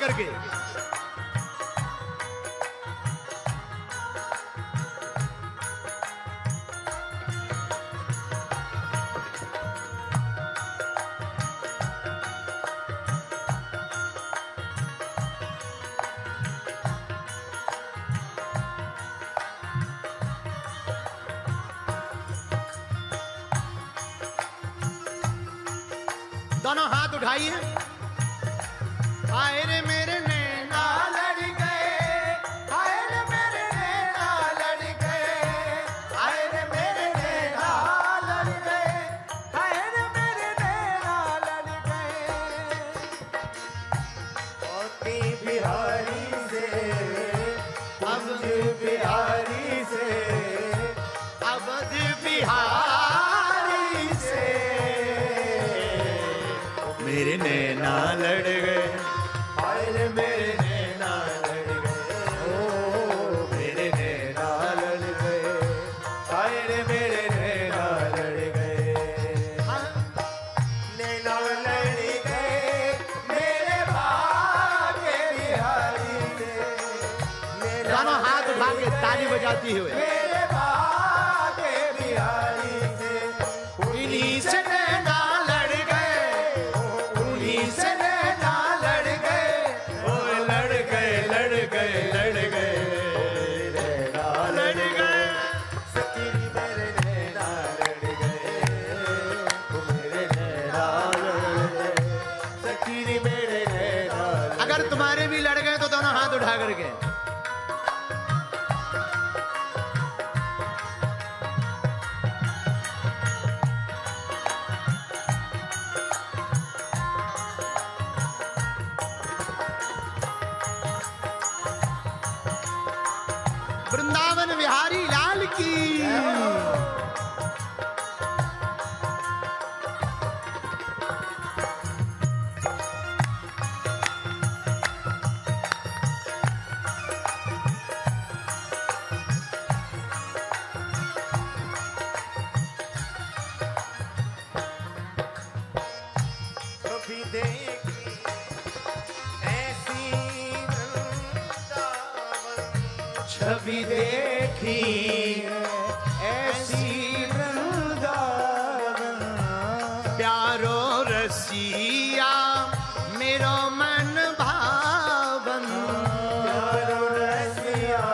करके। दोनों हाथ उठाइए। आए रे मेरे नैना लड़ गए, आए रे मेरे नैना लड़ गए, आए रे मेरे नैना लड़ गए, आए रे मेरे नैना लड़ गए। मोती बिहारी से, अवध बिहारी से, अवध बिहारी से मेरे नैना लड़ गए, हाय रे मेरे नैना लड़ गए, ओ मेरे नैना लड़ गए, हाय रे मेरे नैना लड़ गए, नैना लड़ गए मेरे भाग्य बिहारी से, दोनों हाथ उठा के ताली बजाती हुए मेरे भाग्य बिहारी से, इन्हीं से नैना लड़ गए, उन्हीं से नैना लड़ गए, ओ लड़ गए लड़ गए लड़ गए नैना लड़ गए, सखी मेरे नैना लड़ गए, ओ मेरे नैना लड़ गए, सखी मेरे नैना लड़ गए। अगर तुम्हारे भी लड़ गए तो दोनों हाथ उठा करके। वृंदावन बिहारी लाल की। कभी देखी ऐसी वृंदावन, छवि देखी ऐसी वृंदावन, प्यारो रसिया मेरो मन भावन, प्यारो रसिया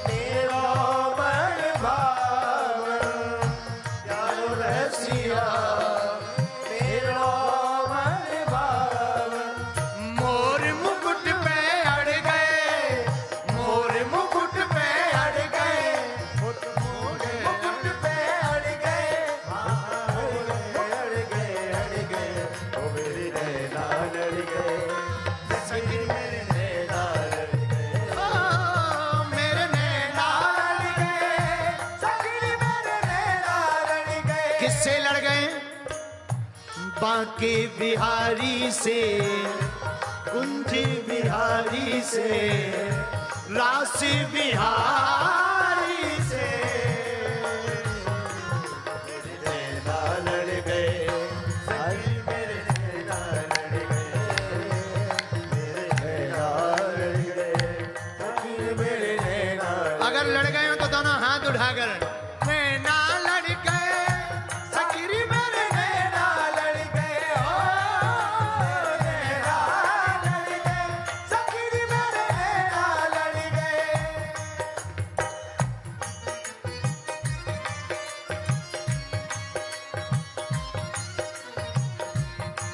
मेरो मन भावन, प्यारो रसिया मेरो मन भावन, मोर मुकुट पे अड़ गए, मोर मुकुट पे अड़ गए, मुकुट पे अड़ गए, अड़ गए, ओ मेरे नैना लड़ गए, सखी मेरे नैना लड़ गए, ओ मेरे नैना लड़ गए, सखी मेरे नैना लड़ गए। किससे लड़ गए? बांके बिहारी से, कुंज बिहारी से, रास बिहारी से। मेरे नैना लड़ गए, सखी मेरे नैना लड़ गए, मेरे नैना लड़ गए, सखी मेरे नैना अगर लड़ गए हो तो दोनों हाथ उठाकर नैना लड़ गए, सखीरी मेरे नैना लड़ गए, ओ नैना लड़ गए, सखी मेरे नैना लड़ गए।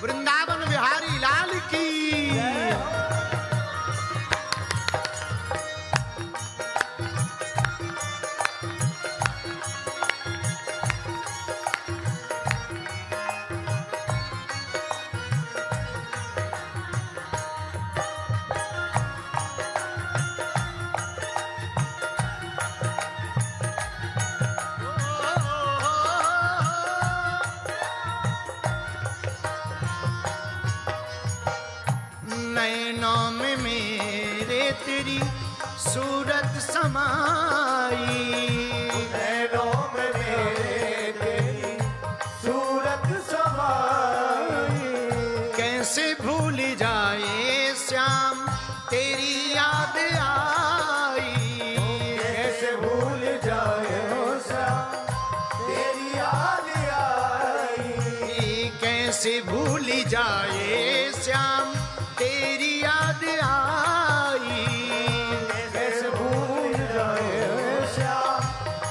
वृंदावन बिहारी लाल की। नैनों में मेरे तेरी सूरत समाई, नैनों में मेरे तेरी सूरत समाई, कैसे भूल जाए कैसे भूली जाए श्याम तेरी याद आई। कैसे भूल जाए श्याम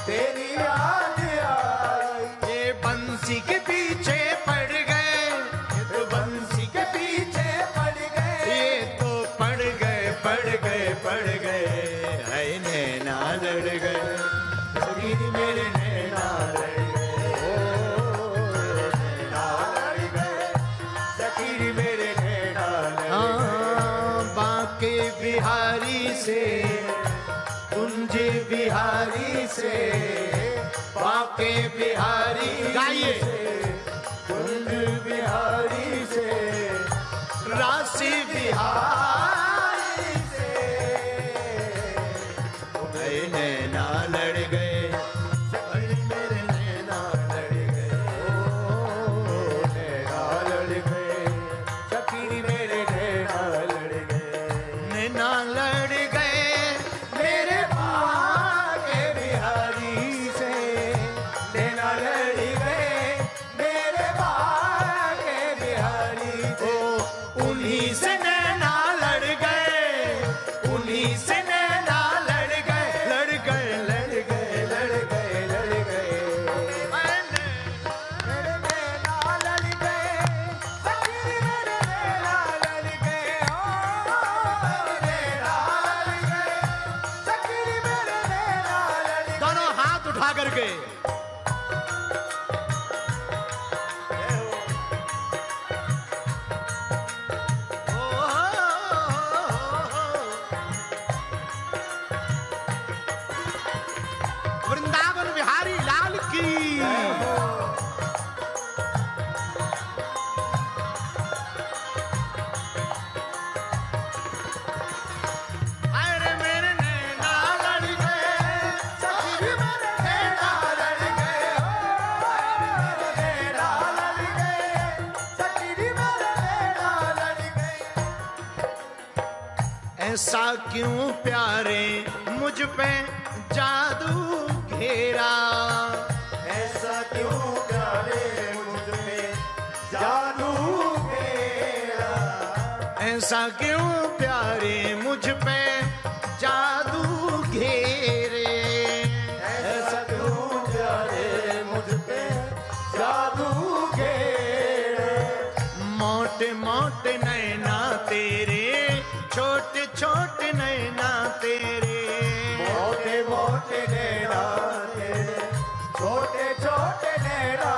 तेरी याद आई। ये बंसी के पीछे पड़ गए, तो बंसी के पीछे पड़ गए। ये तो पड़ गए पड़ गए पड़ गए, है नैना लड़ गए, सखी मेरे नैना लड़ गए। ओ नैना लड़ गए, सखी मेरे नैना लड़ गए। हाँ, बांके बिहारी से कुंज बिहारी से, बांके बिहारी गाइए, कुंज बिहारी से, राशि बिहारी से, है नैना लड़ गए, सखी मेरे नैना लड़ गए। ओ नैना लड़ गए, सखी मेरे नैना लड़ गए। नैना लड़ गए मेरे बांके बिहारी से, नैना लड़ गए मेरे बांके बिहारी से। उन्हीं से नैना लड़ गए, उन्हीं से नैना लड़ गए, लड़ गए लड़ गए लड़ गए लड़ गए, मैंने मेरे नैना लड़ गए, सखी मेरे नैना लड़ गए। ओ नैना लड़ गए, सखी मेरे नैना लड़ गए। दोनों हाथ उठा करके वृंदावन बिहारी लाल की। अरे मेरे नैना लड़ गए, सखी मेरे नैना लड़ गए। ओ नैना लड़ गए, सखी मेरे नैना लड़ गए। ऐसा क्यों प्यारे मुझ पे जादू घेरा, ऐसा क्यों प्यारे मुझ पे जादू घेरा। ऐसा क्यों प्यारे मुझ पे जादू घेरे, ऐसा क्यों प्यारे मुझ पे जादू घेरे। मोटे मोटे नैना तेरे, छोटे छोटे नैना तेरे, मोटे मोटे नैना तेरे, छोटे छोटे नैना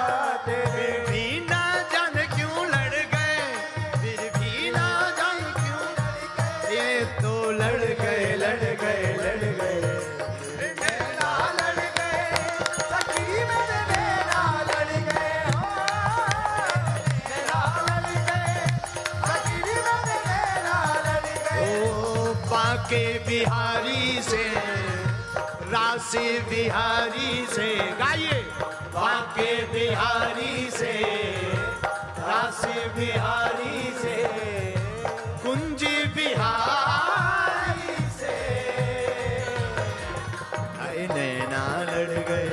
तेरे। भी ना जाने क्यों लड़ गए, फिर भी ना जाने क्यों लड़ गए, ये तो लड़ गए लड़ गए लड़ गए। नैना लड़ गए, सखी मेरे नैना लड़ गए। ओ नैना लड़ गए, सखी मेरे नैना लड़ गए। ओ बांके बिहारी से, राशि बिहारी से, गाइए, बांके बिहारी से, राशि बिहारी से, कुंज बिहारी से, हाय नैना लड़ गए,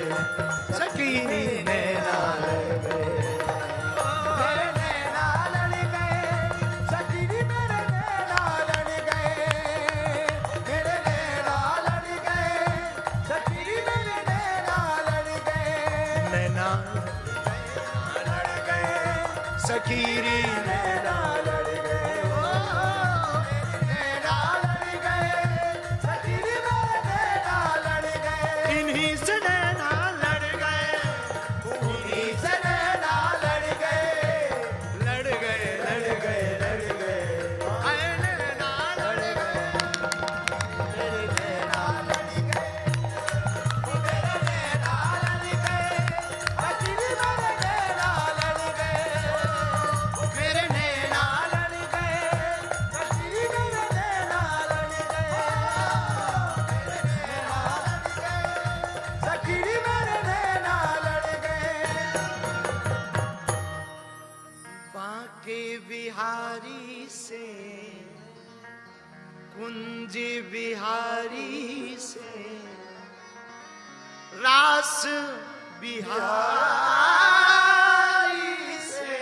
सखी नैना लड़ गए। मेरे नैना लड़ गए, सखी मेरे नैना लड़ गए। मेरे नैना लड़ गए, सखी मेरे नैना लड़ गए। नैना लड़ गए, सखीरी नैना लड़ गए। ओ नैना लड़ गए, सखी मेरे नैना लड़ गए। इन्हीं से नैना लड़ गए, उन्हीं से नैना लड़ गए। लड़ गए लड़ गए लड़ गए, हाय नैना लड़ गए। मेरे नैना लड़ गए, मेरे नैना लड़ गए। सखी मेरे नैना लड़ गए। मेरे नैना लड़ गए, सखी मेरे नैना लड़ गए। मेरे नैना लड़ गए, सखी मेरे नैना लड़ गए। बांके बिहारी से, कुंज बिहारी से, रास बिहारी से,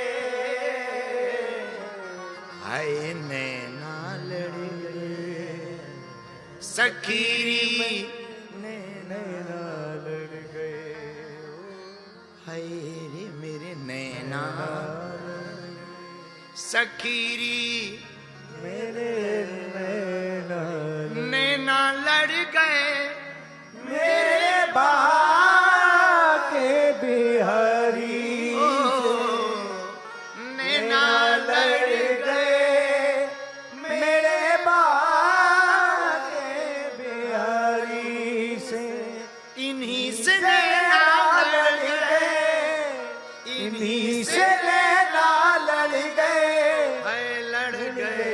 सखीरी नैना लड़ गए हाय रे मेरे नैना सखीरी मेरे नैना नैना लड़ गए मेरे बाके बिहारी ओ, नैना लड़ गए मेरे बाके बिहारी से इन्हीं से नैना लड़ गए इन्हीं से नैना लड़ गए हाय लड़ गए